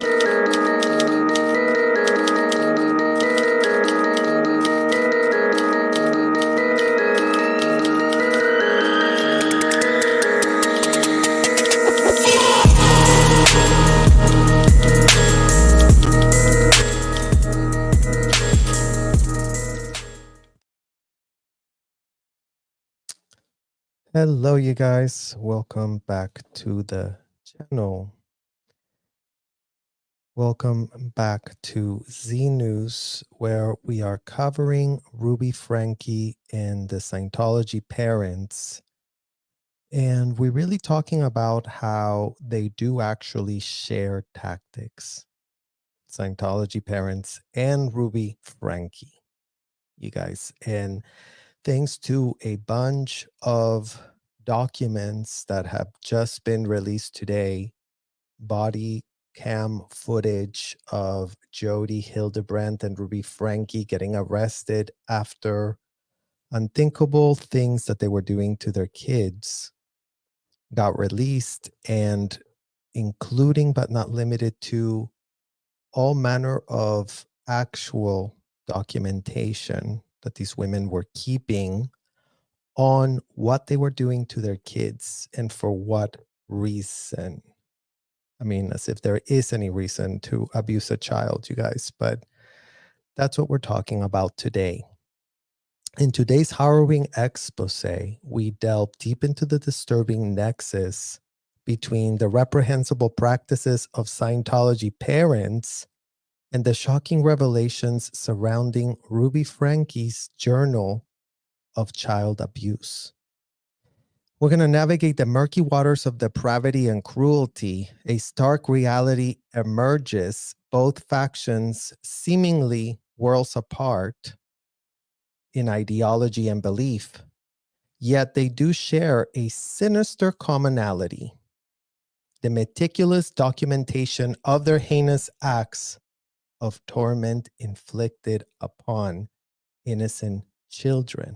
Hello, you guys. Welcome back to the channel. Welcome back to Z News, where we are covering Ruby Franke and the Scientology parents. And we're really talking about how they do actually share tactics. Scientology parents and Ruby Franke, you guys. And thanks to a bunch of documents that have just been released today, body cam footage of Jody Hildebrandt and Ruby Franke getting arrested after unthinkable things that they were doing to their kids got released, and including but not limited to all manner of actual documentation that these women were keeping on what they were doing to their kids and for what reason. I mean, as if there is any reason to abuse a child, you guys, but that's what we're talking about today. In today's harrowing expose, we delve deep into the disturbing nexus between the reprehensible practices of Scientology parents and the shocking revelations surrounding Ruby Franke's journal of child abuse. We're going to navigate the murky waters of depravity and cruelty. A stark reality emerges, both factions seemingly worlds apart in ideology and belief, yet they do share a sinister commonality: the meticulous documentation of their heinous acts of torment inflicted upon innocent children.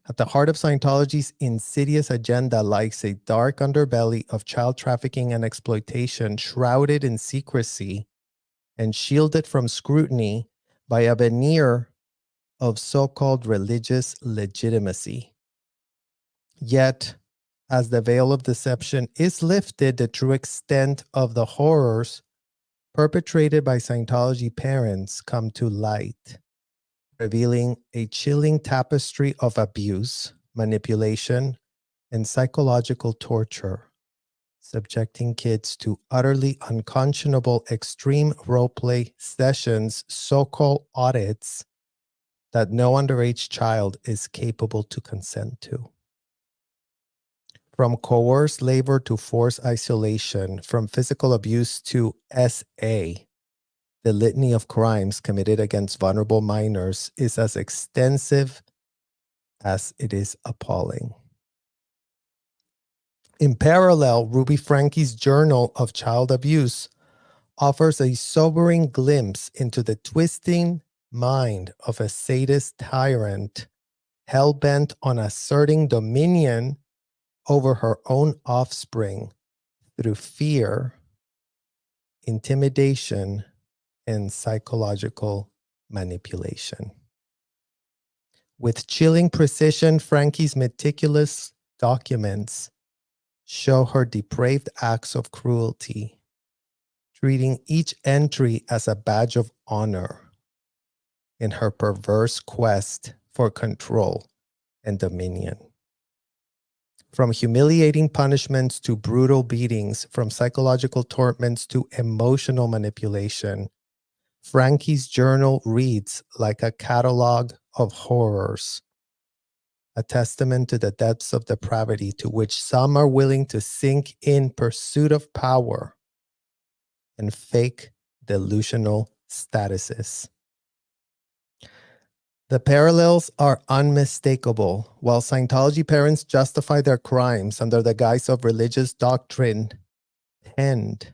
At the heart of Scientology's insidious agenda lies a dark underbelly of child trafficking and exploitation, shrouded in secrecy and shielded from scrutiny by a veneer of so-called religious legitimacy. Yet, as the veil of deception is lifted, the true extent of the horrors perpetrated by Scientology parents come to light, revealing a chilling tapestry of abuse, manipulation, and psychological torture, subjecting kids to utterly unconscionable extreme roleplay sessions, so-called audits, that no underage child is capable to consent to. From coerced labor to forced isolation, from physical abuse to SA, the litany of crimes committed against vulnerable minors is as extensive as it is appalling. In parallel, Ruby Franke's journal of child abuse offers a sobering glimpse into the twisting mind of a sadist tyrant hell-bent on asserting dominion over her own offspring through fear, intimidation, and psychological manipulation. With chilling precision, Franke's meticulous documents show her depraved acts of cruelty, treating each entry as a badge of honor in her perverse quest for control and dominion. From humiliating punishments to brutal beatings, from psychological torments to emotional manipulation, Franke's journal reads like a catalog of horrors, a testament to the depths of depravity to which some are willing to sink in pursuit of power and fake delusional statuses. The parallels are unmistakable. While Scientology parents justify their crimes under the guise of religious doctrine penned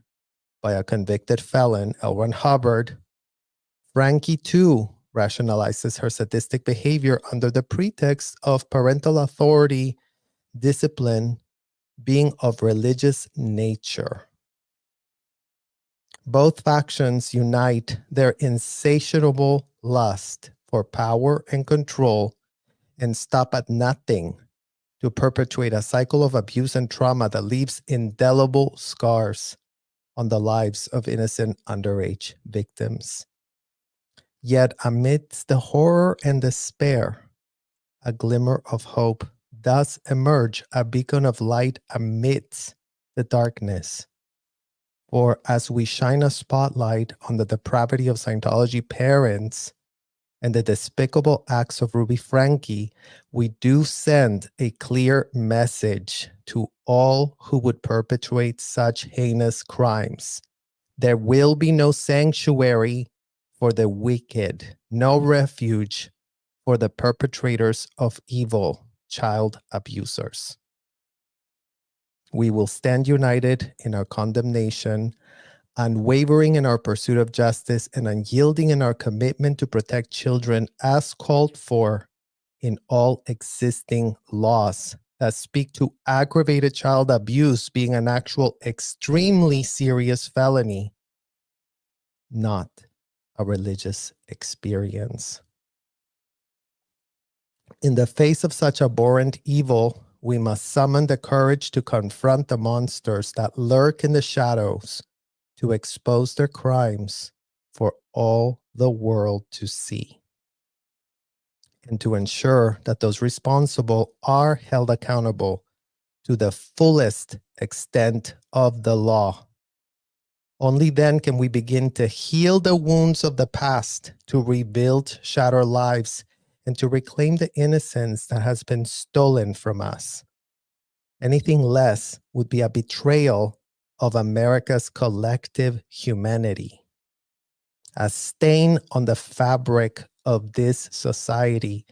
by a convicted felon, L. Ron Hubbard, Franke too rationalizes her sadistic behavior under the pretext of parental authority, discipline being of religious nature. Both factions unite their insatiable lust for power and control and stop at nothing to perpetuate a cycle of abuse and trauma that leaves indelible scars on the lives of innocent underage victims. Yet amidst the horror and despair, a glimmer of hope does emerge, a beacon of light amidst the darkness. For as we shine a spotlight on the depravity of Scientology parents and the despicable acts of Ruby Franke, we do send a clear message to all who would perpetrate such heinous crimes. There will be no sanctuary for the wicked, no refuge for the perpetrators of evil, child abusers. We will stand united in our condemnation, unwavering in our pursuit of justice, and unyielding in our commitment to protect children as called for in all existing laws that speak to aggravated child abuse being an actual extremely serious felony, not a religious experience. In the face of such abhorrent evil, we must summon the courage to confront the monsters that lurk in the shadows, to expose their crimes for all the world to see, and to ensure that those responsible are held accountable to the fullest extent of the law. Only then can we begin to heal the wounds of the past, to rebuild shattered lives, and to reclaim the innocence that has been stolen from us. Anything less would be a betrayal of America's collective humanity, a stain on the fabric of this society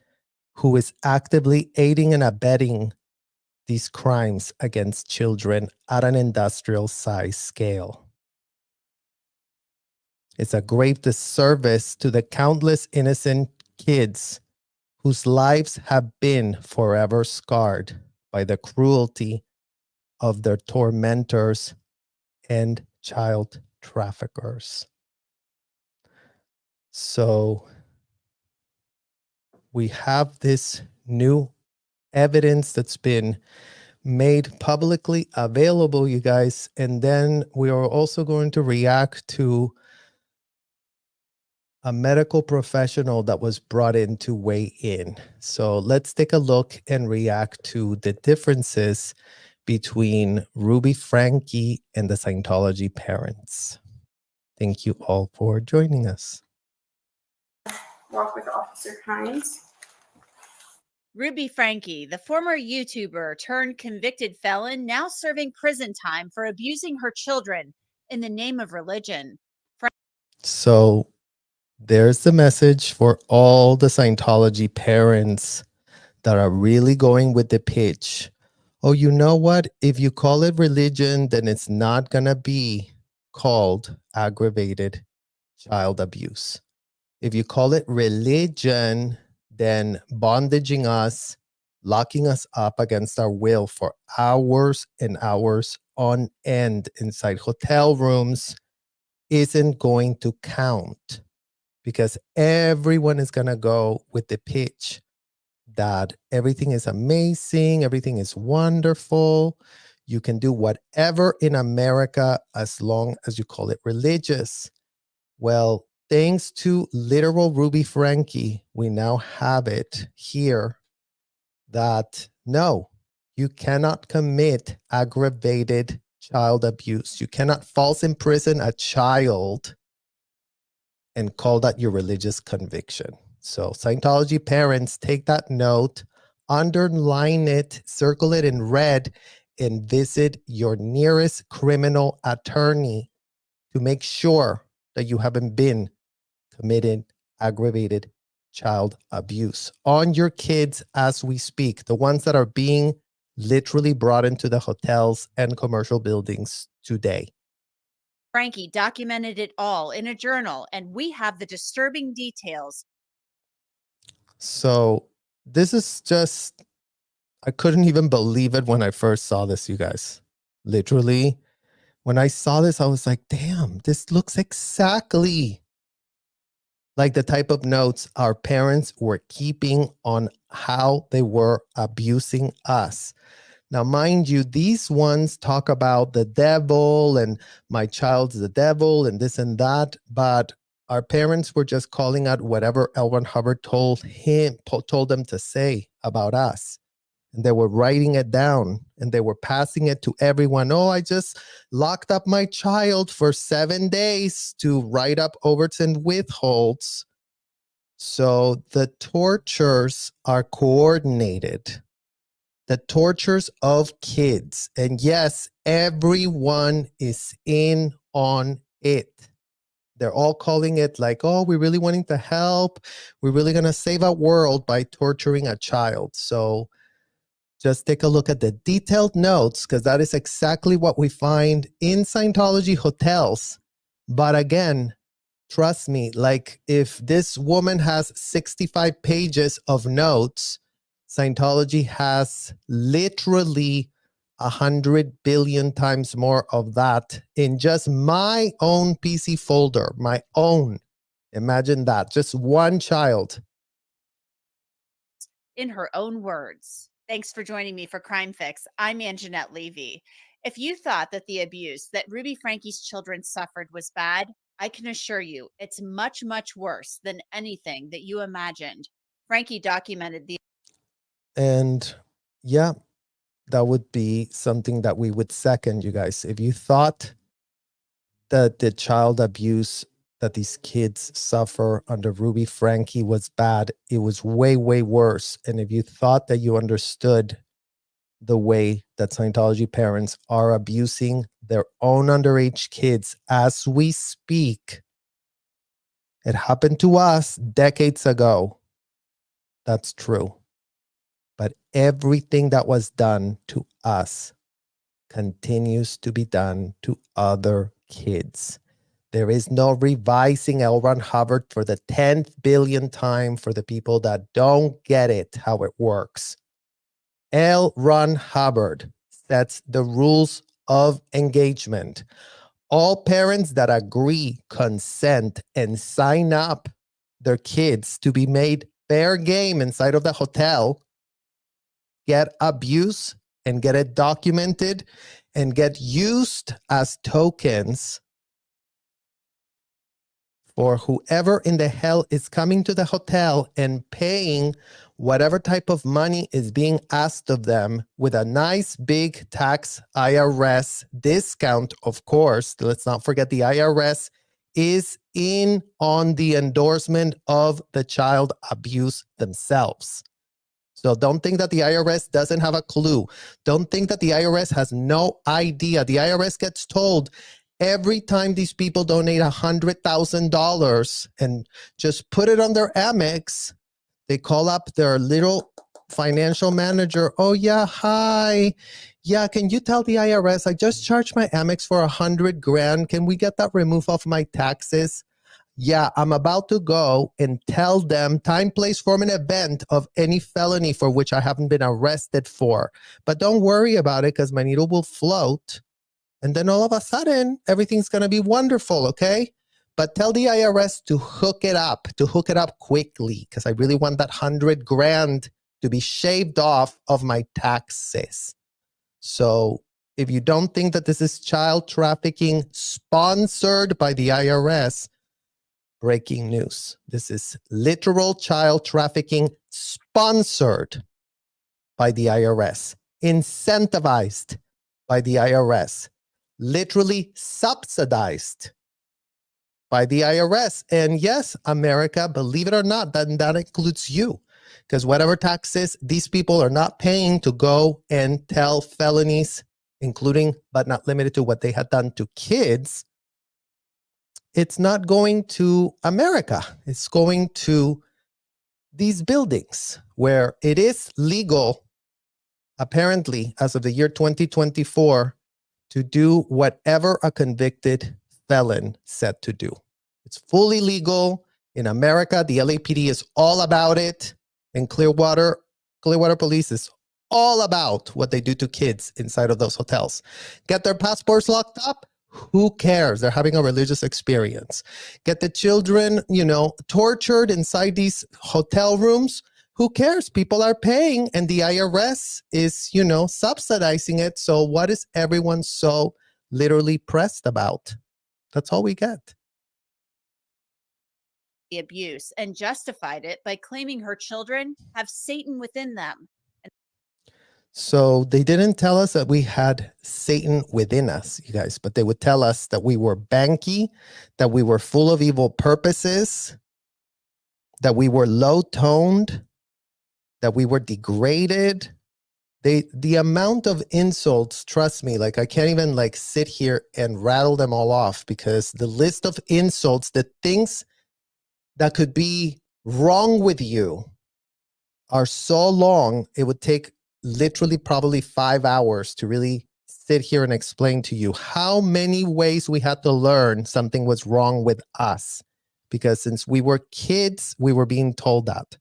who is actively aiding and abetting these crimes against children at an industrial size scale. It's a grave disservice to the countless innocent kids whose lives have been forever scarred by the cruelty of their tormentors and child traffickers. So we have this new evidence that's been made publicly available, you guys, and then we are also going to react to a medical professional that was brought in to weigh in. So let's take a look and react to the differences between Ruby Franke and the Scientology parents. Thank you all for joining us. Walk with Officer Heinous. Ruby Franke, the former YouTuber turned convicted felon, now serving prison time for abusing her children in the name of religion. So there's the message for all the Scientology parents that are really going with the pitch. Oh, you know what? If you call it religion, then it's not going to be called aggravated child abuse. If you call it religion, then bondaging us, locking us up against our will for hours and hours on end inside hotel rooms isn't going to count, because everyone is going to go with the pitch that everything is amazing, everything is wonderful. You can do whatever in America as long as you call it religious. Well, thanks to literal Ruby Franke, we now have it here that no, you cannot commit aggravated child abuse. You cannot false imprison a child and call that your religious conviction. So Scientology parents, take that note, underline it, circle it in red, and visit your nearest criminal attorney to make sure that you haven't been committed aggravated child abuse on your kids as we speak, the ones that are being literally brought into the hotels and commercial buildings today. Franke documented it all in a journal, and we have the disturbing details. So this is just, I couldn't even believe it when I first saw this, you guys. Literally, When I saw this, I was like, damn, this looks exactly like the type of notes our parents were keeping on how they were abusing us. Now, mind you, these ones talk about the devil and my child's the devil and this and that, but our parents were just calling out whatever L. Ron Hubbard told them to say about us. And they were writing it down and they were passing it to everyone. Oh, I just locked up my child for 7 days to write up overs and withholds. So the tortures are coordinated. The tortures of kids. And yes, everyone is in on it. They're all calling it like, oh, we're really wanting to help. We're really going to save our world by torturing a child. So just take a look at the detailed notes, because that is exactly what we find in Scientology hotels. But again, trust me, like if this woman has 65 pages of notes, Scientology has literally 100 billion times more of that in just my own PC folder, my own. Imagine that, just one child. In her own words. Thanks for joining me for Crime Fix. I'm Anjanette Levy. If you thought that the abuse that Ruby Franke's children suffered was bad, I can assure you it's much, much worse than anything that you imagined. Franke documented the And yeah, that would be something that we would second, you guys. If you thought that the child abuse that these kids suffer under Ruby Franke was bad, it was way, way worse. And if you thought that you understood the way that Scientology parents are abusing their own underage kids as we speak, it happened to us decades ago. That's true. But everything that was done to us continues to be done to other kids. There is no revising L. Ron Hubbard for the 10th billionth time for the people that don't get it, how it works. L. Ron Hubbard sets the rules of engagement. All parents that agree, consent, and sign up their kids to be made fair game inside of the hotel get abuse and get it documented and get used as tokens for whoever in the hell is coming to the hotel and paying whatever type of money is being asked of them with a nice big tax IRS discount, of course. Let's not forget the IRS is in on the endorsement of the child abuse themselves. So don't think that the IRS doesn't have a clue. Don't think that the IRS has no idea. The IRS gets told every time these people donate $100,000 and just put it on their Amex, they call up their little financial manager. Oh yeah, hi. Yeah, can you tell the IRS I just charged my Amex for $100,000? Can we get that removed off my taxes? Yeah, I'm about to go and tell them time, place, form, and event of any felony for which I haven't been arrested for. But don't worry about it because my needle will float. And then all of a sudden, everything's going to be wonderful, okay? But tell the IRS to hook it up quickly because I really want that $100,000 to be shaved off of my taxes. So if you don't think that this is child trafficking sponsored by the IRS, breaking news. This is literal child trafficking sponsored by the IRS, incentivized by the IRS, literally subsidized by the IRS. And yes, America, believe it or not, that includes you. Because whatever taxes these people are not paying to go and tell felonies, including but not limited to what they had done to kids, it's not going to America. It's going to these buildings where it is legal, apparently, as of the year 2024, to do whatever a convicted felon said to do. It's fully legal in America. The LAPD is all about it. And Clearwater Police is all about what they do to kids inside of those hotels. Get their passports locked up, Who cares? They're having a religious experience. Get the children, tortured inside these hotel rooms. Who cares? People are paying and the IRS is, subsidizing it. So what is everyone so literally pressed about? That's all we get. The abuse and justified it by claiming her children have Satan within them. So they didn't tell us that we had Satan within us, you guys, but they would tell us that we were banky, that we were full of evil purposes, that we were low-toned, that we were degraded. The amount of insults, trust me, like I can't even like sit here and rattle them all off, because the list of insults, the things that could be wrong with you are so long, it would take literally probably 5 hours to really sit here and explain to you how many ways we had to learn something was wrong with us. Because since we were kids, we were being told that.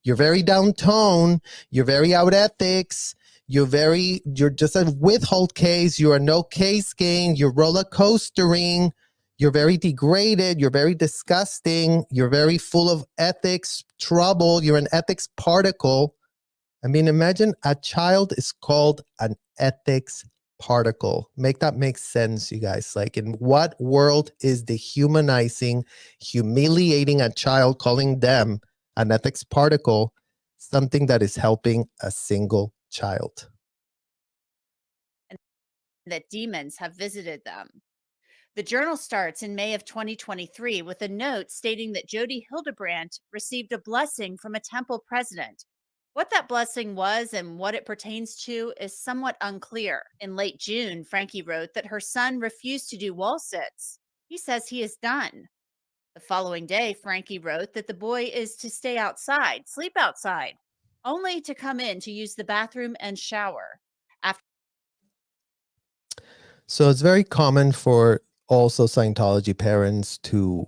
You're very down-tone, you're very out ethics, you're just a withhold case, you're a no case game, you're roller coastering, you're very degraded, you're very disgusting, you're very full of ethics trouble, you're an ethics particle. I mean, imagine a child is called an ethics particle. Make that make sense, you guys. Like, in what world is dehumanizing, humiliating a child, calling them an ethics particle, something that is helping a single child? That demons have visited them. The journal starts in May of 2023 with a note stating that Jody Hildebrandt received a blessing from a temple president. What that blessing was and what it pertains to is somewhat unclear. In late June, Franke wrote that her son refused to do wall sits. He says he is done. The following day, Franke wrote that the boy is to stay outside, sleep outside, only to come in to use the bathroom and shower. So it's very common for also Scientology parents to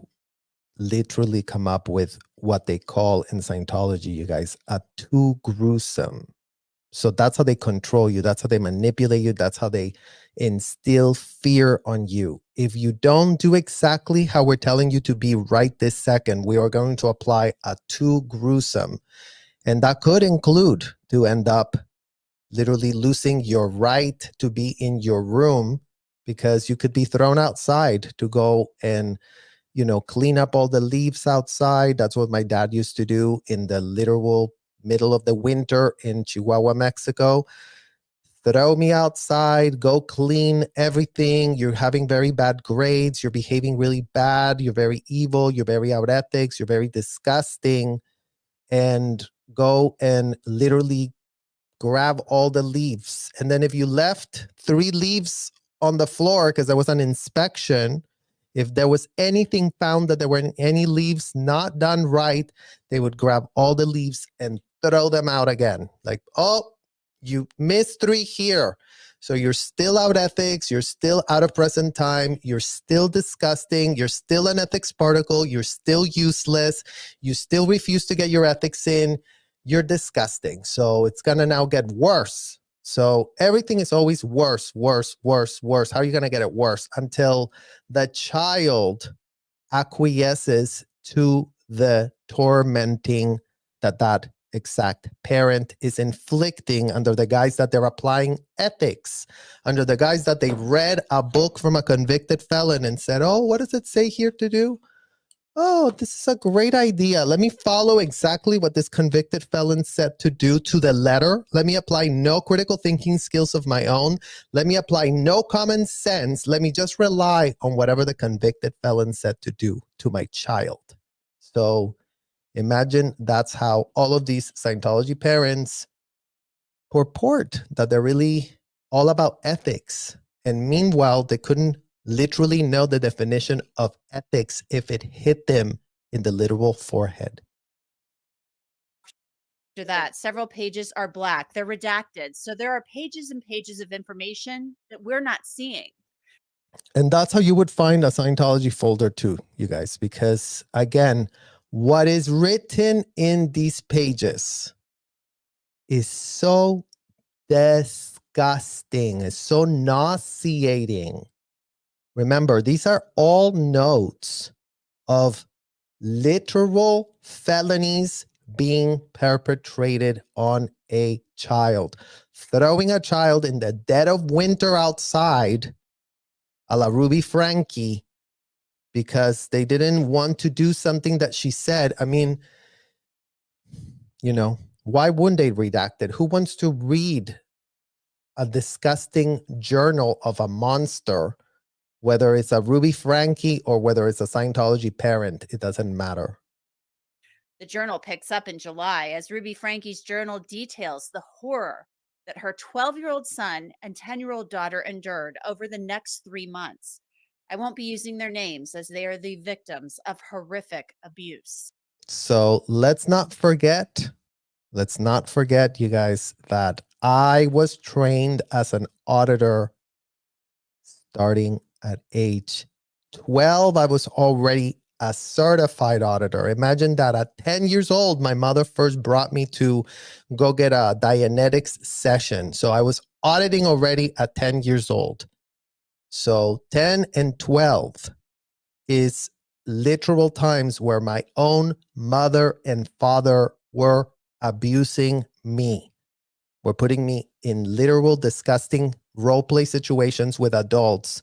literally come up with what they call in Scientology, you guys, a too gruesome. So that's how they control you. That's how they manipulate you. That's how they instill fear on you. If you don't do exactly how we're telling you to be right this second, we are going to apply a too gruesome. And that could include to end up literally losing your right to be in your room, because you could be thrown outside to go and clean up all the leaves outside. That's what my dad used to do in the literal middle of the winter in Chihuahua, Mexico. Throw me outside, go clean everything. You're having very bad grades. You're behaving really bad. You're very evil. You're very out ethics. You're very disgusting. And go and literally grab all the leaves. And then if you left 3 leaves on the floor because there was an inspection, if there was anything found that there were any leaves not done right, they would grab all the leaves and throw them out again. Like, oh, you missed 3 here. So you're still out ethics. You're still out of present time. You're still disgusting. You're still an ethics particle. You're still useless. You still refuse to get your ethics in. You're disgusting. So it's going to now get worse. So everything is always worse, worse, worse, worse. How are you going to get it worse? Until the child acquiesces to the tormenting that exact parent is inflicting, under the guise that they're applying ethics, under the guise that they read a book from a convicted felon and said, oh, what does it say here to do? Oh, this is a great idea. Let me follow exactly what this convicted felon said to do to the letter. Let me apply no critical thinking skills of my own. Let me apply no common sense. Let me just rely on whatever the convicted felon said to do to my child. So imagine that's how all of these Scientology parents purport that they're really all about ethics. And meanwhile, they couldn't literally know the definition of ethics if it hit them in the literal forehead. After that, several pages are black. They're redacted. So there are pages and pages of information that we're not seeing. And that's how you would find a Scientology folder too, you guys, because again, what is written in these pages is so disgusting. It's so nauseating. Remember, these are all notes of literal felonies being perpetrated on a child. Throwing a child in the dead of winter outside, a la Ruby Franke, because they didn't want to do something that she said. I mean, why wouldn't they redact it? Who wants to read a disgusting journal of a monster, whether it's a Ruby Franke or whether it's a Scientology parent? It doesn't matter. The journal picks up in July as Ruby Franke's journal details the horror that her 12-year-old son and 10-year-old daughter endured over the next 3 months. I won't be using their names as they are the victims of horrific abuse. So let's not forget, you guys, that I was trained as an auditor starting at age 12. I was already a certified auditor. Imagine that at 10 years old, my mother first brought me to go get a Dianetics session. So I was auditing already at 10 years old. So 10 and 12 is literal times where my own mother and father were abusing me. Were putting me in literal disgusting role play situations with adults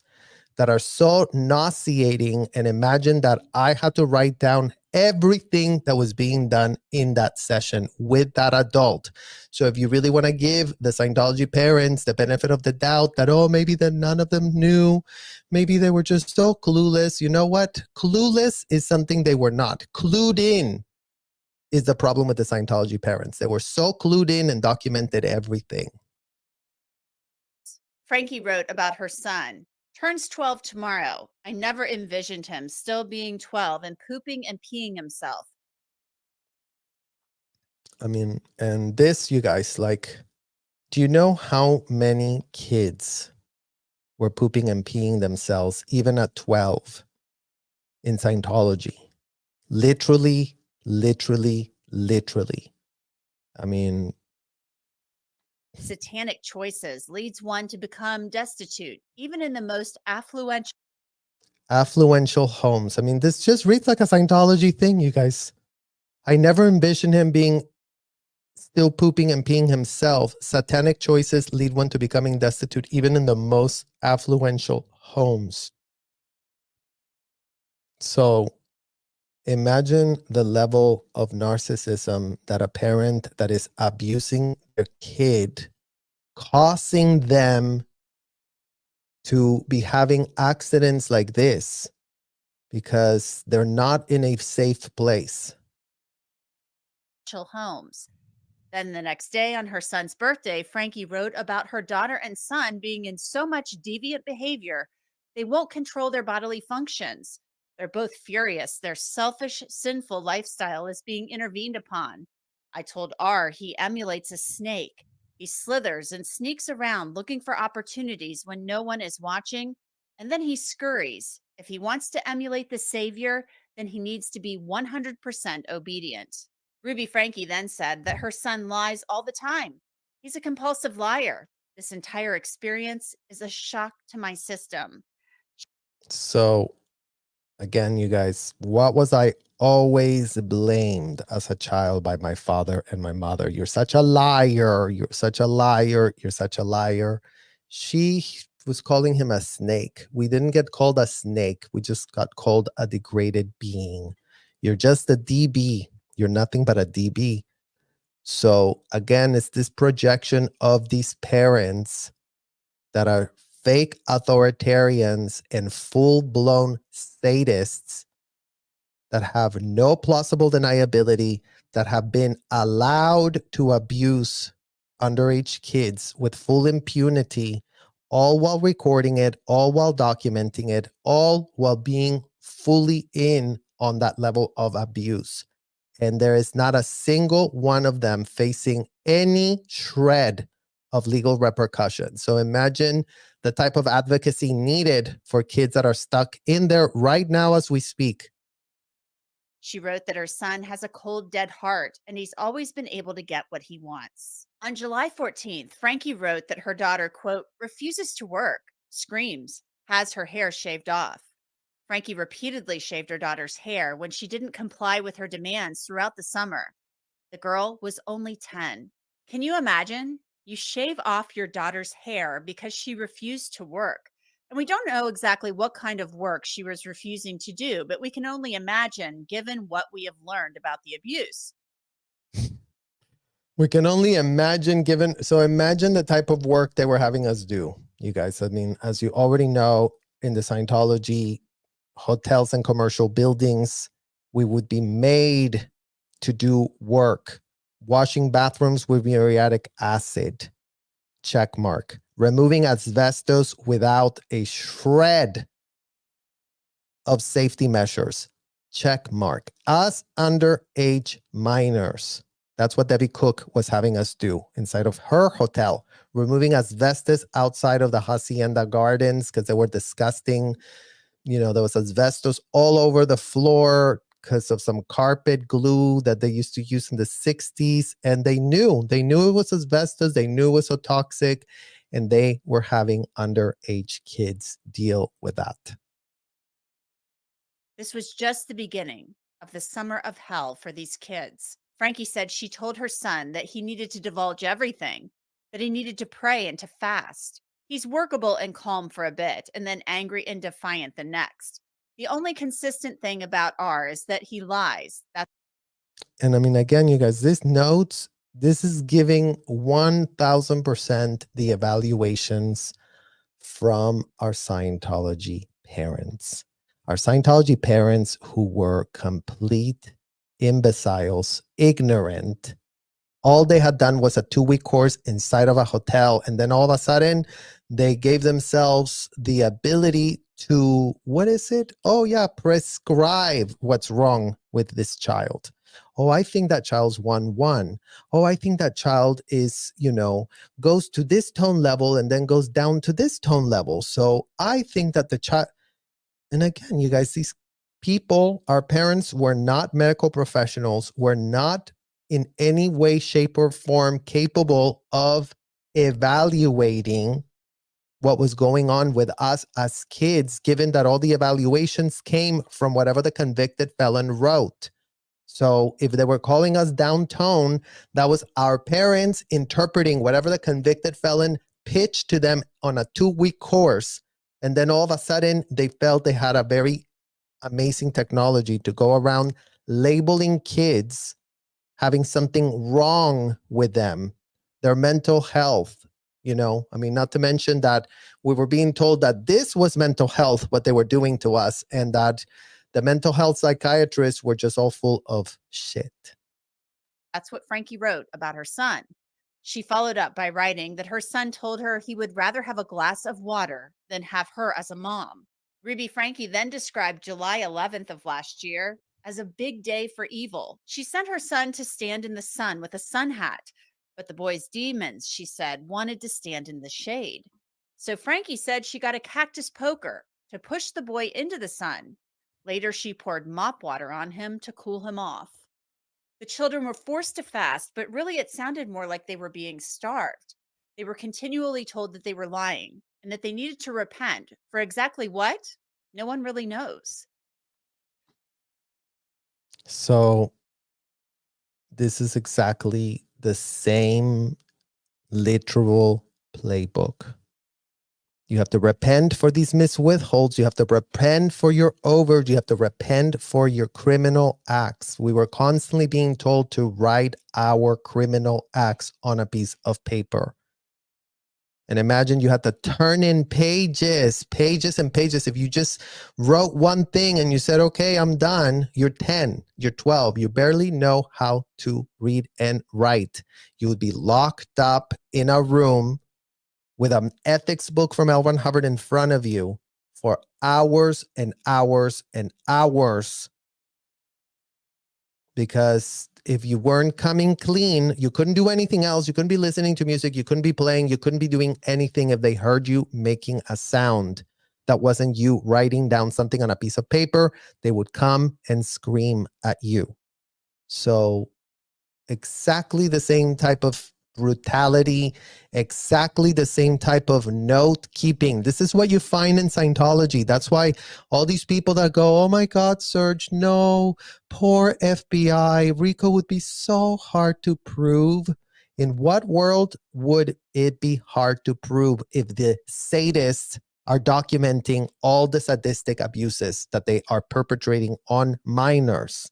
that are so nauseating. And imagine that I had to write down everything that was being done in that session with that adult. So if you really want to give the Scientology parents the benefit of the doubt that, oh, maybe that none of them knew, maybe they were just so clueless. You know what? Clueless is something they were not. Clued in is the problem with the Scientology parents. They were so clued in and documented everything. Franke wrote about her son. Turns 12 tomorrow. I never envisioned him still being 12 and pooping and peeing himself. I mean, and this, you guys, like, do you know how many kids were pooping and peeing themselves, even at 12, in Scientology? Literally. I mean, Satanic choices leads one to become destitute, even in the most affluential homes. I mean, this just reads like a Scientology thing, you guys. I never envisioned him being still pooping and peeing himself. Satanic choices lead one to becoming destitute, even in the most affluential homes. So imagine the level of narcissism that a parent that is abusing their kid, causing them to be having accidents like this because they're not in a safe place. homes. Then the next day, on her son's birthday, Franke wrote about her daughter and son being in so much deviant behavior, they won't control their bodily functions. They're both furious. Their selfish, sinful lifestyle is being intervened upon. I told R he emulates a snake. He slithers and sneaks around looking for opportunities when no one is watching, and then he scurries. If he wants to emulate the savior, then he needs to be 100% obedient. Ruby Franke then said that her son lies all the time. He's a compulsive liar. This entire experience is a shock to my system. So again, you guys, what was I always blamed as a child by my father and my mother? You're such a liar. You're such a liar. You're such a liar. She was calling him a snake. We didn't get called a snake. We just got called a degraded being. You're just a DB. You're nothing but a DB. So again, it's this projection of these parents that are fake authoritarians and full-blown sadists that have no plausible deniability, that have been allowed to abuse underage kids with full impunity, all while recording it, all while documenting it, all while being fully in on that level of abuse. And there is not a single one of them facing any shred of legal repercussions. So imagine the type of advocacy needed for kids that are stuck in there right now as we speak. She wrote that her son has a cold, dead heart, and he's always been able to get what he wants. On July 14th, Franke wrote that her daughter, quote, refuses to work, screams, has her hair shaved off. Franke repeatedly shaved her daughter's hair when she didn't comply with her demands throughout the summer. The girl was only 10. Can you imagine? You shave off your daughter's hair because she refused to work. And we don't know exactly what kind of work she was refusing to do, but we can only imagine given what we have learned about the abuse. We can only imagine imagine the type of work they were having us do, you guys. I mean, as you already know, in the Scientology hotels and commercial buildings, we would be made to do work. Washing bathrooms with muriatic acid, check mark. Removing asbestos without a shred of safety measures, check mark. Us underage minors. That's what Debbie Cook was having us do inside of her hotel, removing asbestos outside of the hacienda gardens because they were disgusting. You know, there was asbestos all over the floor because of some carpet glue that they used to use in the 60s. And they knew it was asbestos. They knew it was so toxic. And they were having underage kids deal with that. This was just the beginning of the summer of hell for these kids. Franke said she told her son that he needed to divulge everything, that he needed to pray and to fast. He's workable and calm for a bit, and then angry and defiant the next. The only consistent thing about R is that he lies. And I mean, again, you guys, this is giving 1000% the evaluations from our Scientology parents. Our Scientology parents who were complete imbeciles, ignorant. All they had done was a 2-week course inside of a hotel. And then all of a sudden, they gave themselves the ability to, what is it? Oh, yeah, prescribe what's wrong with this child. Oh, I think that child's 1-1. Oh, I think that child is, goes to this tone level and then goes down to this tone level. So I think that the child, and again, you guys, these people, our parents were not medical professionals, were not in any way, shape, or form capable of evaluating what was going on with us as kids, given that all the evaluations came from whatever the convicted felon wrote. So if they were calling us down-tone, that was our parents interpreting whatever the convicted felon pitched to them on a 2-week course. And then all of a sudden, they felt they had a very amazing technology to go around labeling kids having something wrong with them, their mental health, I mean, not to mention that we were being told that this was mental health, what they were doing to us, and that the mental health psychiatrists were just all full of shit. That's what Franke wrote about her son. She followed up by writing that her son told her he would rather have a glass of water than have her as a mom. Ruby Franke then described July 11th of last year as a big day for evil. She sent her son to stand in the sun with a sun hat, but the boy's demons, she said, wanted to stand in the shade. So Franke said she got a cactus poker to push the boy into the sun. Later, she poured mop water on him to cool him off. The children were forced to fast, but really it sounded more like they were being starved. They were continually told that they were lying and that they needed to repent for exactly what? No one really knows. So this is exactly the same literal playbook. You have to repent for these miswithholds. You have to repent for your overage. You have to repent for your criminal acts. We were constantly being told to write our criminal acts on a piece of paper. And imagine you had to turn in pages and pages. If you just wrote one thing and you said, okay, I'm done, you're 10, you're 12, you barely know how to read and write. You would be locked up in a room with an ethics book from L. Ron Hubbard in front of you for hours and hours and hours. Because if you weren't coming clean, you couldn't do anything else. You couldn't be listening to music. You couldn't be playing. You couldn't be doing anything if they heard you making a sound that wasn't you writing down something on a piece of paper. They would come and scream at you. So exactly the same type of brutality, exactly the same type of note keeping. This is what you find in Scientology. That's why all these people that go, oh my God, Serge, no, poor FBI, RICO would be so hard to prove. In what world would it be hard to prove if the sadists are documenting all the sadistic abuses that they are perpetrating on minors?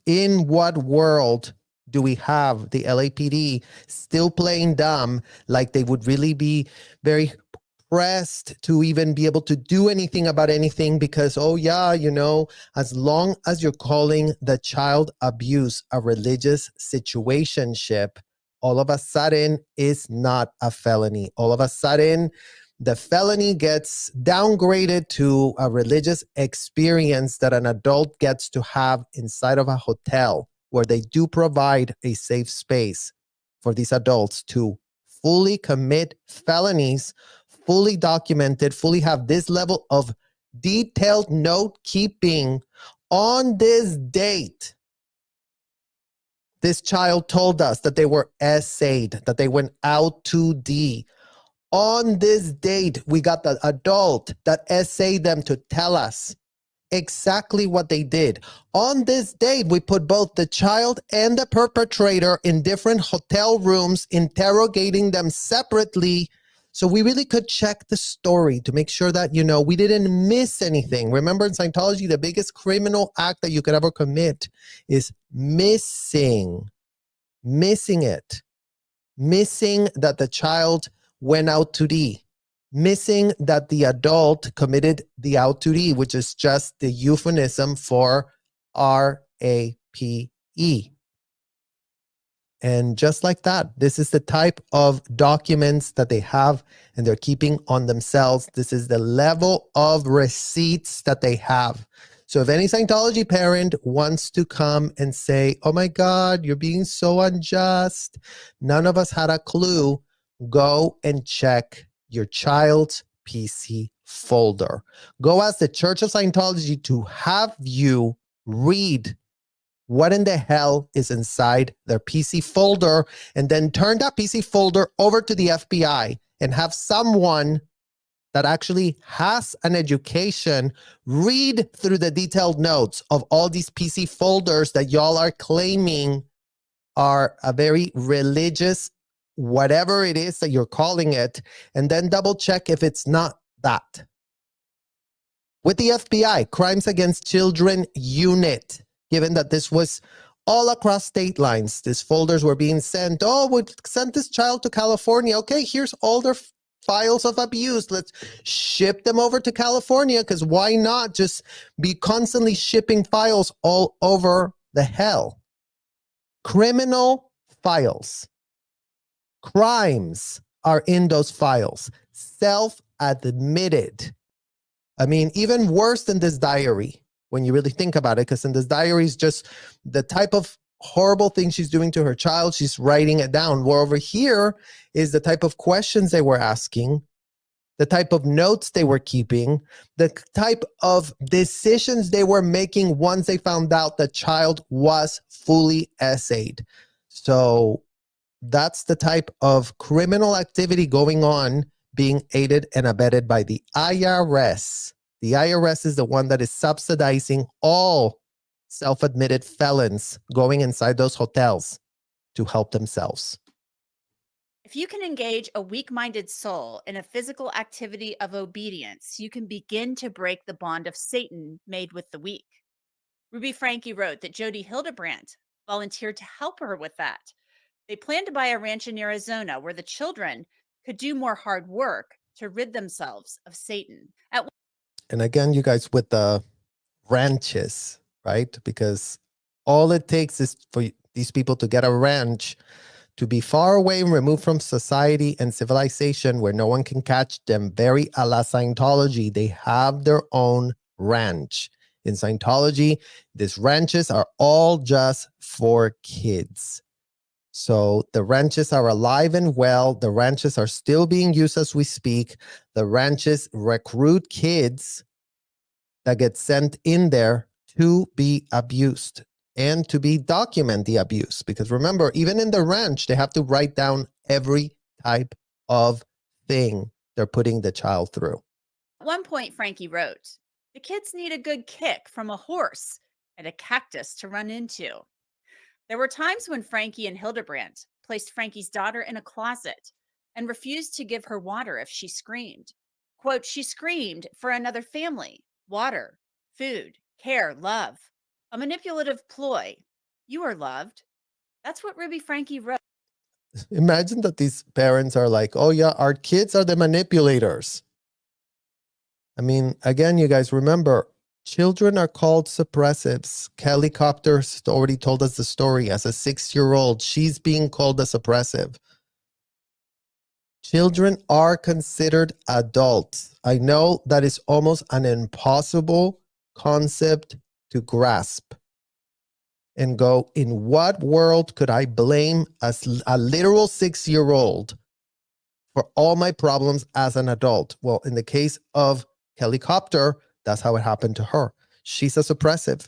In what world do we have the LAPD still playing dumb, like they would really be very pressed to even be able to do anything about anything because, oh yeah, you know, as long as you're calling the child abuse a religious situationship, all of a sudden is not a felony. All of a sudden, the felony gets downgraded to a religious experience that an adult gets to have inside of a hotel where they do provide a safe space for these adults to fully commit felonies, fully documented, fully have this level of detailed note keeping. On this date, this child told us that they were essayed, that they went out 2D. On this date, we got the adult that essayed them to tell us exactly what they did. On this date, we put both the child and the perpetrator in different hotel rooms, interrogating them separately. So we really could check the story to make sure that, you know, we didn't miss anything. Remember, in Scientology, the biggest criminal act that you could ever commit is missing it. Missing that the child went out to D, missing that the adult committed the out to D, which is just the euphemism for RAPE. And just like that, this is the type of documents that they have and they're keeping on themselves. This is the level of receipts that they have. So if any Scientology parent wants to come and say, oh my God, you're being so unjust, none of us had a clue, go and check your child's PC folder. Go ask the Church of Scientology to have you read what in the hell is inside their PC folder, and then turn that PC folder over to the FBI and have someone that actually has an education read through the detailed notes of all these PC folders that y'all are claiming are a very religious, whatever it is that you're calling it, and then double check if it's not that. With the FBI, Crimes Against Children Unit, given that this was all across state lines, these folders were being sent. Oh, we sent this child to California. Okay, here's all their files of abuse. Let's ship them over to California, because why not just be constantly shipping files all over the hell? Criminal files. Crimes are in those files. Self-admitted. I mean, even worse than this diary, when you really think about it, because in this diary is just the type of horrible things she's doing to her child. She's writing it down. Where over here is the type of questions they were asking, the type of notes they were keeping, the type of decisions they were making once they found out the child was fully essayed. So that's the type of criminal activity going on, being aided and abetted by the IRS. The IRS is the one that is subsidizing all self-admitted felons going inside those hotels to help themselves. If you can engage a weak-minded soul in a physical activity of obedience, you can begin to break the bond of Satan made with the weak. Ruby Franke wrote that Jody Hildebrandt volunteered to help her with that. They planned to buy a ranch in Arizona where the children could do more hard work to rid themselves of Satan. And again, you guys, with the ranches, right? Because all it takes is for these people to get a ranch, to be far away and removed from society and civilization where no one can catch them. Very a la Scientology, they have their own ranch. In Scientology, these ranches are all just for kids. So the ranches are alive and well. The ranches are still being used as we speak. The ranches recruit kids that get sent in there to be abused. and to be document the abuse. Because remember, even in the ranch, they have to write down every type of thing they're putting the child through. At one point, Frankie wrote, "The kids need a good kick from a horse and a cactus to run into." There were times when Frankie and Hildebrandt placed Frankie's daughter in a closet and refused to give her water if she screamed. Quote, "She screamed for another family, water, food, care, love. A manipulative ploy. You are loved." That's what Ruby Franke wrote. Imagine that these parents are like, oh yeah, our kids are the manipulators. I mean, again, you guys remember, children are called suppressives. Kelly Copter's already told us the story. As a 6-year-old, she's being called a suppressive. Children are considered adults. I know that is almost an impossible concept to grasp and go, in what world could I blame a literal 6-year-old for all my problems as an adult? Well, in the case of Kelly Copter, that's how it happened to her. She's a suppressive.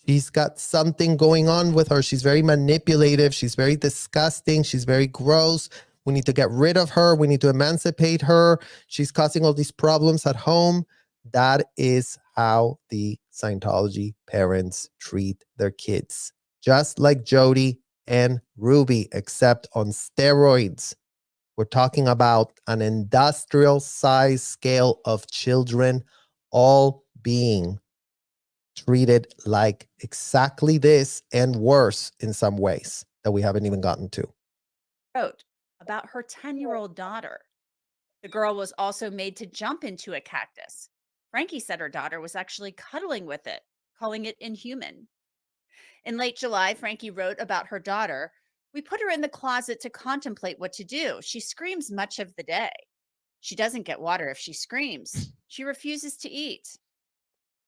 She's got something going on with her. She's very manipulative. She's very disgusting. She's very gross. We need to get rid of her. We need to emancipate her. She's causing all these problems at home. That is how the Scientology parents treat their kids. Just like Jody and Ruby, except on steroids. We're talking about an industrial size scale of children all being treated like exactly this and worse in some ways that we haven't even gotten to. Wrote about her 10-year-old daughter. The girl was also made to jump into a cactus. Frankie said her daughter was actually cuddling with it, calling it inhuman. In late July, Frankie wrote about her daughter. "We put her in the closet to contemplate what to do. She screams much of the day. She doesn't get water if she screams. She refuses to eat."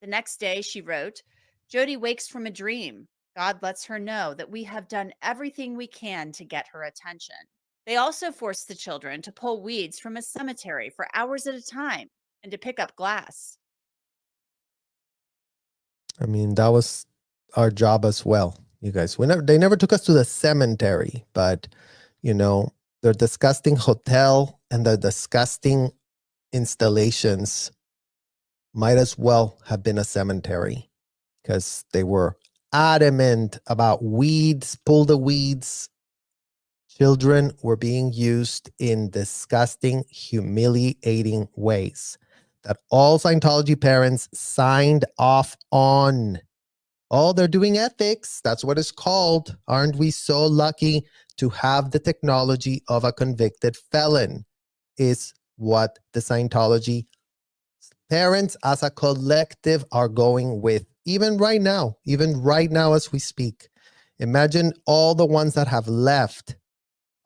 The next day, she wrote, "Jody wakes from a dream. God lets her know that we have done everything we can to get her attention." They also forced the children to pull weeds from a cemetery for hours at a time and to pick up glass. I mean, that was our job as well, you guys. They never took us to the cemetery, but you know, their disgusting hotel and the disgusting installations might as well have been a cemetery, because they were adamant about weeds, pull the weeds. Children were being used in disgusting, humiliating ways that all Scientology parents signed off on. Oh, they're doing ethics. That's what it's called. Aren't we so lucky to have the technology of a convicted felon? Is what the Scientology parents as a collective are going with. Even right now as we speak. Imagine all the ones that have left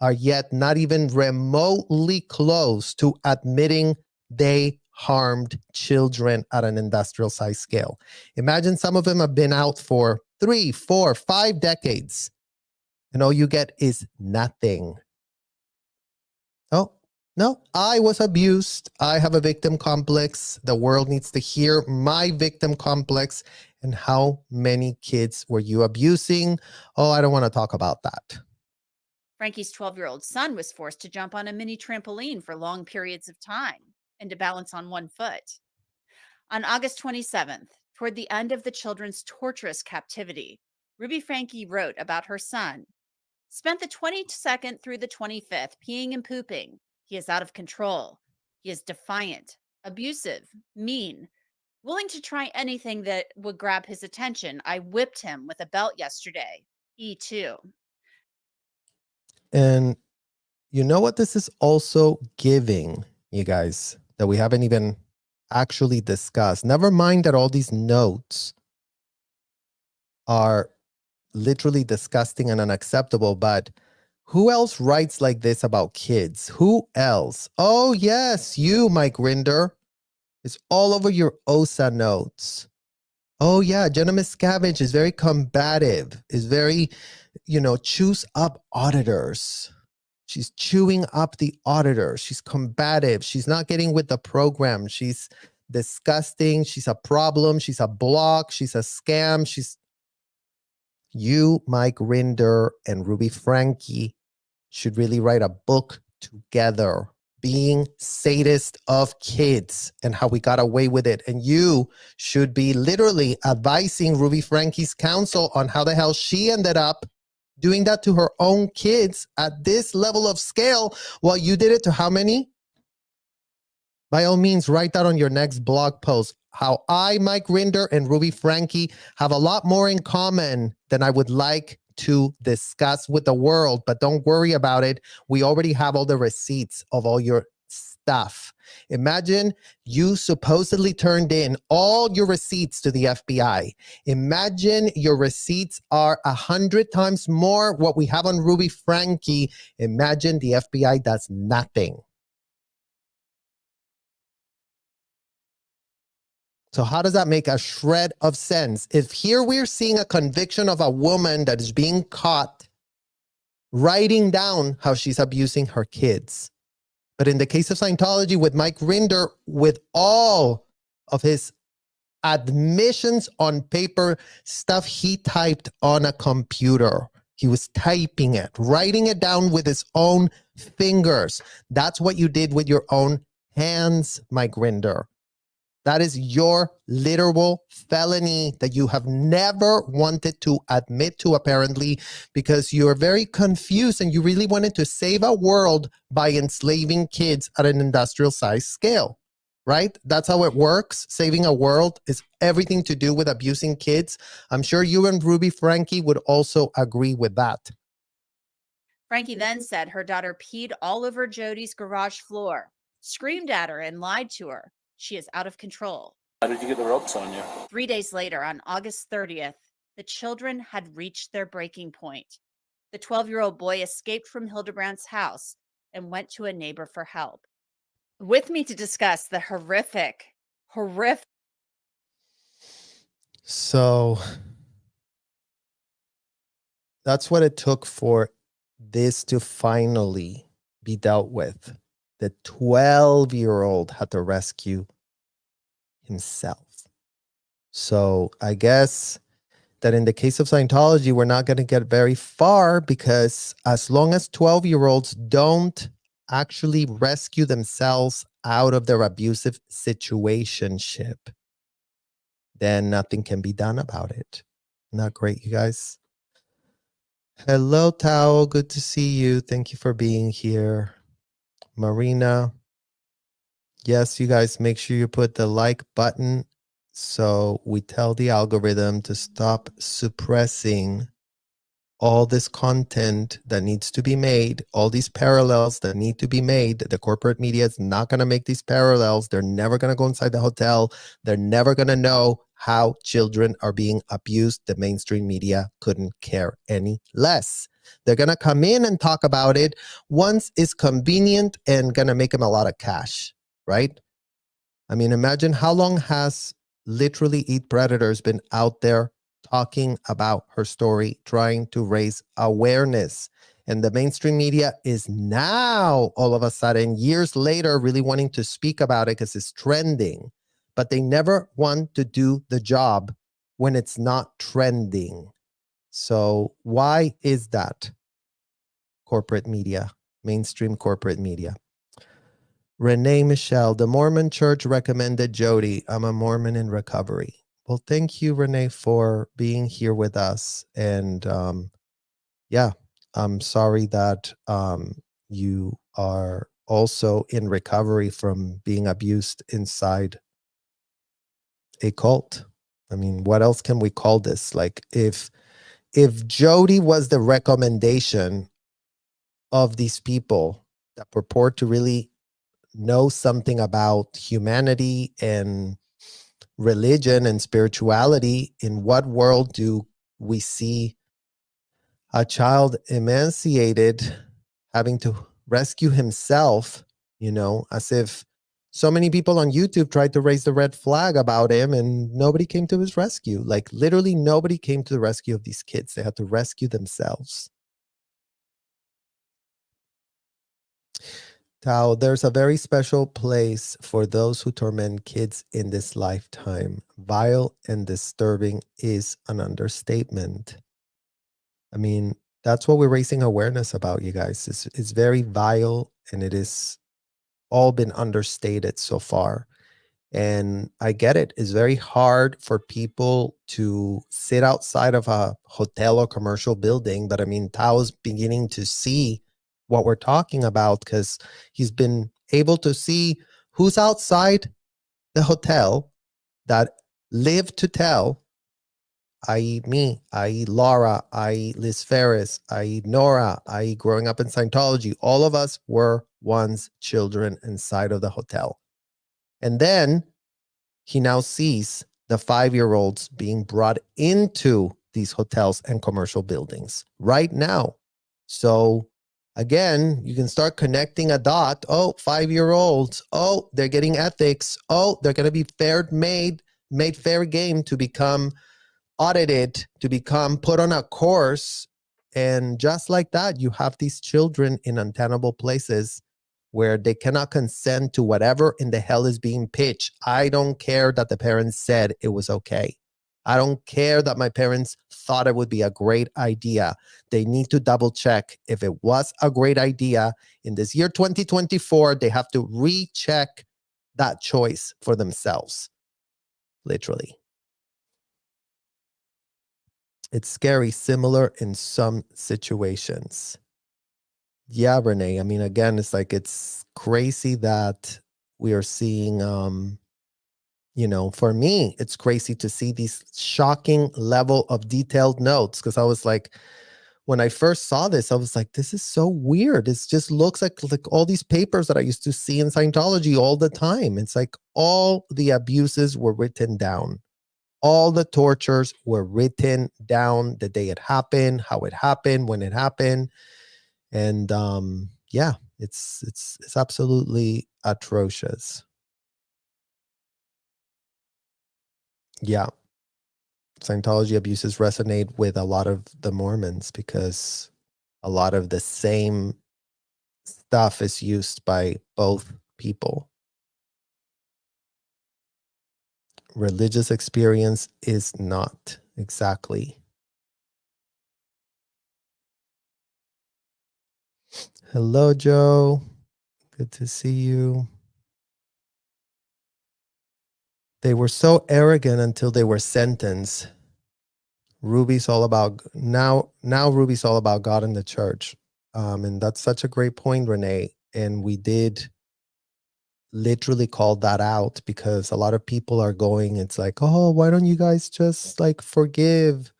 are yet not even remotely close to admitting they harmed children at an industrial size scale. Imagine some of them have been out for 3, 4, 5 decades, and all you get is nothing. Oh, no, I was abused. I have a victim complex. The world needs to hear my victim complex. And how many kids were you abusing? Oh, I don't want to talk about that. Frankie's 12-year-old son was forced to jump on a mini trampoline for long periods of time and to balance on one foot. On August 27th, toward the end of the children's torturous captivity, Ruby Franke wrote about her son. "Spent the 22nd through the 25th peeing and pooping. He is out of control. He is defiant, abusive, mean, willing to try anything that would grab his attention. I whipped him with a belt yesterday. He too." And you know what this is also giving, you guys, that we haven't even actually discussed? Never mind that all these notes are literally disgusting and unacceptable, but who else writes like this about kids? Who else? Oh, yes, you, Mike Rinder. It's all over your OSA notes. Oh, yeah, Jenna Miscavige is very combative, is very, chews up auditors. She's chewing up the auditors. She's combative. She's not getting with the program. She's disgusting. She's a problem. She's a block. She's a scam. You, Mike Rinder, and Ruby Franke should really write a book together, being sadist of kids and how we got away with it. And you should be literally advising Ruby Franke's counsel on how the hell she ended up doing that to her own kids at this level of scale while you did it to how many? By all means, write that on your next blog post. How I, Mike Rinder, and Ruby Franke have a lot more in common than I would like to discuss with the world, but don't worry about it. We already have all the receipts of all your stuff. Imagine you supposedly turned in all your receipts to the FBI. Imagine your receipts are 100 times more what we have on Ruby Franke. Imagine the FBI does nothing. So how does that make a shred of sense? If here we're seeing a conviction of a woman that is being caught writing down how she's abusing her kids. But in the case of Scientology with Mike Rinder, with all of his admissions on paper, stuff he typed on a computer, he was typing it, writing it down with his own fingers. That's what you did with your own hands, Mike Rinder. That is your literal felony that you have never wanted to admit to, apparently, because you're very confused and you really wanted to save a world by enslaving kids at an industrial size scale, right? That's how it works. Saving a world is everything to do with abusing kids. I'm sure you and Ruby Franke would also agree with that. Franke then said her daughter peed all over Jody's garage floor, screamed at her, and lied to her. She is out of control. How did you get the ropes on you? 3 days later, on August 30th, the children had reached their breaking point. The 12-year-old boy escaped from Hildebrandt's house and went to a neighbor for help. With me to discuss the horrific. So that's what it took for this to finally be dealt with. The 12-year-old had to rescue himself. So I guess that in the case of Scientology, we're not going to get very far, because as long as 12-year-olds don't actually rescue themselves out of their abusive situationship, then nothing can be done about it. Not great, you guys. Hello, Tao. Good to see you. Thank you for being here. Marina. Yes, you guys, make sure you put the like button so we tell the algorithm to stop suppressing all this content that needs to be made, all these parallels that need to be made. The corporate media is not going to make these parallels. They're never going to go inside the hotel. They're never going to know how children are being abused. The mainstream media couldn't care any less. They're going to come in and talk about it once it's convenient and going to make them a lot of cash, right? I mean, imagine how long has Literally Eat Predators been out there talking about her story, trying to raise awareness. And the mainstream media is now, all of a sudden, years later, really wanting to speak about it because it's trending. But they never want to do the job when it's not trending. So why is that? Corporate media, mainstream corporate media. Renee Michelle, the Mormon Church recommended Jody. I'm a Mormon in recovery. Well, thank you, Renee, for being here with us. And yeah, I'm sorry that you are also in recovery from being abused inside a cult. I mean, what else can we call this? Like, if Jody was the recommendation of these people that purport to really know something about humanity and religion and spirituality, in what world do we see a child emancipated having to rescue himself, you know, as if so many people on YouTube tried to raise the red flag about him and nobody came to his rescue. Like, literally nobody came to the rescue of these kids. They had to rescue themselves. Tao, there's a very special place for those who torment kids in this lifetime. Vile and disturbing is an understatement. I mean, that's what we're raising awareness about, you guys. It's very vile, and it is all been understated so far. And I get it. It's very hard for people to sit outside of a hotel or commercial building. But I mean, Tao's beginning to see what we're talking about, because he's been able to see who's outside the hotel that live to tell, i.e. me, i.e. Laura, i.e. Liz Ferris, i.e. Nora, i.e. growing up in Scientology. All of us were once children inside of the hotel. And then he now sees the 5-year-olds being brought into these hotels and commercial buildings right now. So again, you can start connecting a dot. Oh, 5-year-olds. Oh, they're getting ethics. Oh, they're going to be made fair game to become audited, to become put on a course. And just like that, you have these children in untenable places where they cannot consent to whatever in the hell is being pitched. I don't care that the parents said it was okay. I don't care that my parents thought it would be a great idea. They need to double check if it was a great idea. In this year 2024, they have to recheck that choice for themselves. Literally. It's scary, similar in some situations. Yeah, Renee. I mean, again, it's like, it's crazy that we are seeing, for me, it's crazy to see these shocking level of detailed notes. Because I was like, when I first saw this, I was like, this is so weird. It just looks like all these papers that I used to see in Scientology all the time. It's like all the abuses were written down. All the tortures were written down, the day it happened, how it happened, when it happened. And yeah, it's absolutely atrocious. Yeah. Scientology abuses resonate with a lot of the Mormons because a lot of the same stuff is used by both people. Religious experience is not exactly. Hello, Joe. Good to see you. They were so arrogant until they were sentenced. Ruby's all about now Ruby's all about God and the church. And that's such a great point, Renee. And we did literally call that out because a lot of people are going, it's like, oh, why don't you guys just like forgive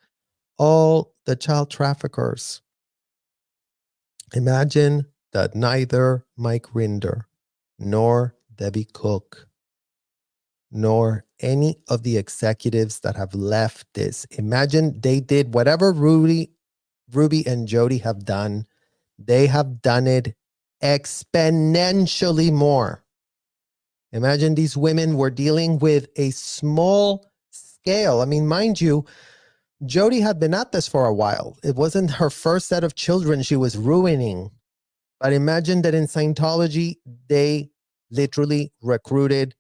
all the child traffickers? Imagine that neither Mike Rinder nor Debbie Cook nor any of the executives that have left this. Imagine they did whatever Ruby and Jody have done. They have done it exponentially more. Imagine these women were dealing with a small scale. I mean, mind you, Jody had been at this for a while. It wasn't her first set of children she was ruining. But imagine that in Scientology, they literally recruited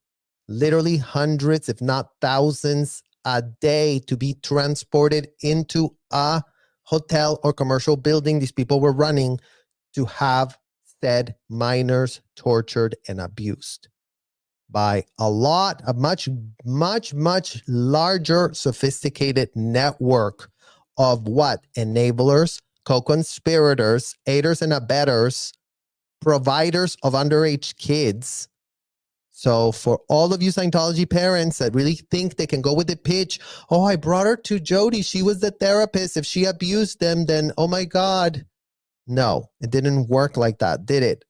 literally hundreds, if not thousands a day to be transported into a hotel or commercial building these people were running to have said minors tortured and abused by a much larger, sophisticated network of what? Enablers, co-conspirators, aiders and abettors, providers of underage kids. So for all of you Scientology parents that really think they can go with the pitch, oh, I brought her to Jody, she was the therapist. If she abused them, then, oh my God. No, it didn't work like that, did it?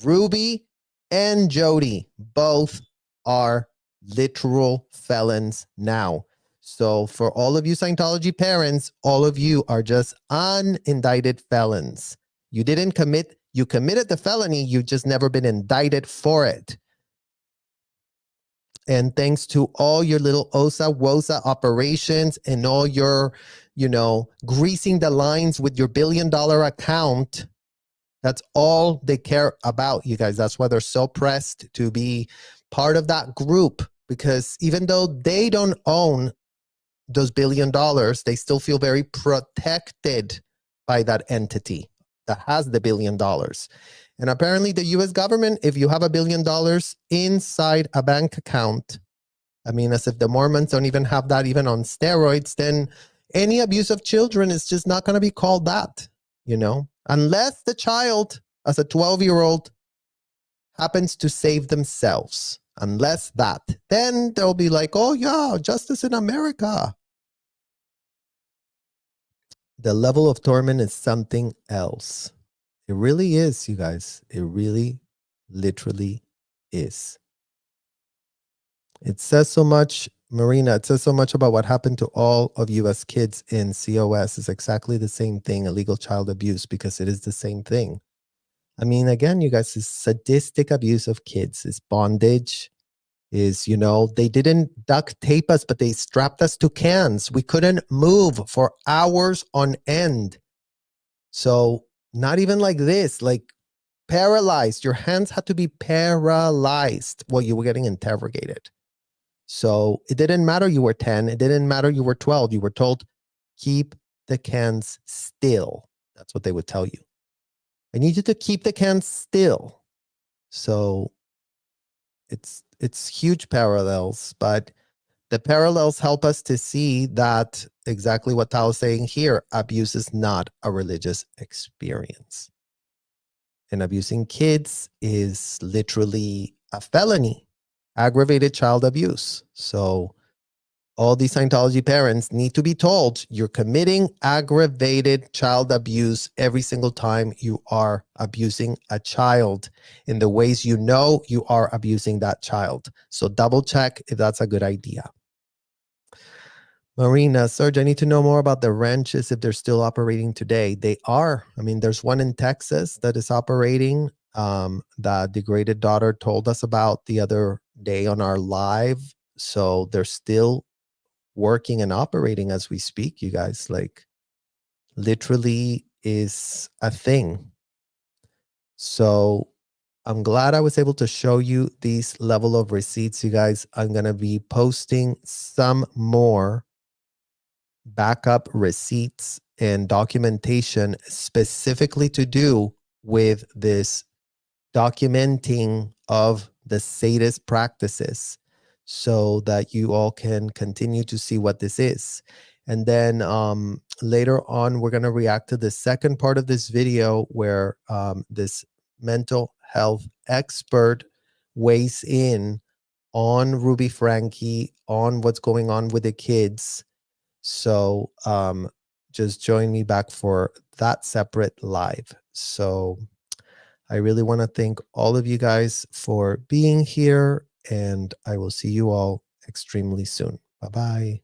Ruby and Jody both are literal felons now. So for all of you Scientology parents, all of you are just unindicted felons. You committed the felony, you've just never been indicted for it. And thanks to all your little OSA WOSA operations and all your, greasing the lines with your $1 billion account, that's all they care about, you guys. That's why they're so pressed to be part of that group, because even though they don't own those $1 billion, they still feel very protected by that entity that has the $1 billion. And apparently the US government, if you have $1 billion inside a bank account, I mean, as if the Mormons don't even have that even on steroids, then any abuse of children is just not going to be called that, you know, unless the child, as a 12-year-old, happens to save themselves. Unless that, then they'll be like, oh yeah, justice in America. The level of torment is something else. It really is, you guys. It really, literally is. It says so much, Marina, it says so much about what happened to all of you as kids in COS. It's exactly the same thing, illegal child abuse, because it is the same thing. I mean, again, you guys, it's sadistic abuse of kids. It's bondage. Is, you know, they didn't duct tape us, but they strapped us to cans. We couldn't move for hours on end. So not even like this, like paralyzed. Your hands had to be paralyzed while you were getting interrogated. So it didn't matter you were 10. It didn't matter you were 12. You were told, keep the cans still. That's what they would tell you. I need you to keep the cans still. So it's huge parallels, but the parallels help us to see that exactly what Tao is saying here. Abuse is not a religious experience. And abusing kids is literally a felony, aggravated child abuse. So all these Scientology parents need to be told you're committing aggravated child abuse every single time you are abusing a child in the ways you know you are abusing that child. So double check if that's a good idea. Marina, Serge, I need to know more about the ranches if they're still operating today. They are. I mean, there's one in Texas that is operating. The degraded daughter told us about the other day on our live. So they're still working and operating as we speak, you guys. Like, literally is a thing. So I'm glad I was able to show you these level of receipts, you guys. I'm going to be posting some more backup receipts and documentation specifically to do with this documenting of the sadist practices, so that you all can continue to see what this is. And then later on, we're going to react to the second part of this video where this mental health expert weighs in on Ruby Franke, on what's going on with the kids. So just join me back for that separate live. So I really want to thank all of you guys for being here, and I will see you all extremely soon. Bye-bye.